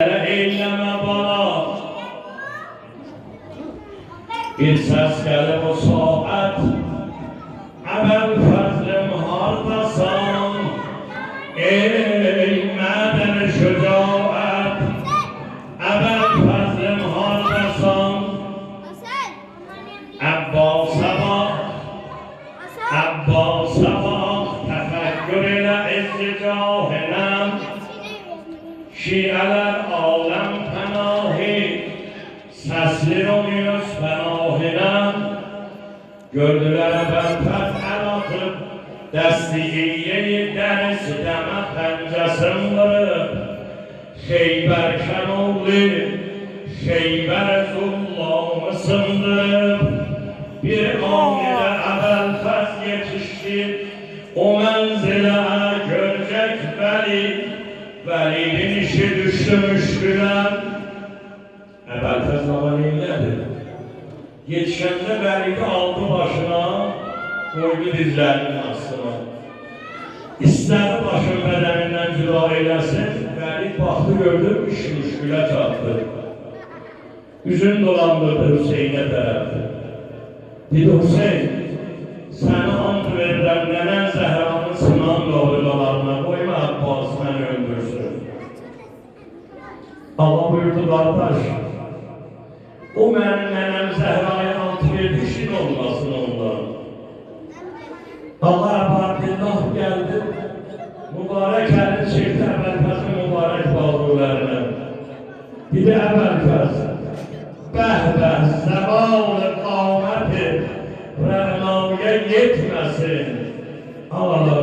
Eyleme bana bir ses gelip o saat Ebel fazlım hardasan ey meden şücaat Ebel fazlım hardasan Abbas'a bak tefekkür ile izzicahinem Şiiler alem penahi sesli oluyoruz penahine gördüler ben fethen atıp destiyeyi derisi deme pencesim varıp Xeyber kenolli Xeyber zullamı sındırıp bir an ile evvel fez yetişti o menzile görecek veli Velinin işi düştü müşkülen Ebelfez baba neyledir? Yetişende velini aldı başına koydu dizlerinin aslına İstedi başın bedeninden cüda eylesin Veli baktı gördü işi müşküle çattı Yüzün dolandırdı Hüseyin'e tarafı Dedi Hüseyin sana ant verirəm nenen Zəhranın sınan doğrularına koyma Abbas beni öldürsün. Allah buyurdu kardeş. O benim nenem Zehra'ya ant verdi işin olmasın ondan. Allah Abdillah geldi. Mübarek elin çekti Ebelfez'in mübarek bağlılarına. Bir de Ebelfez. Behbeh zeval-ı kâmeti Rehmâ'ya yetmesin. Allah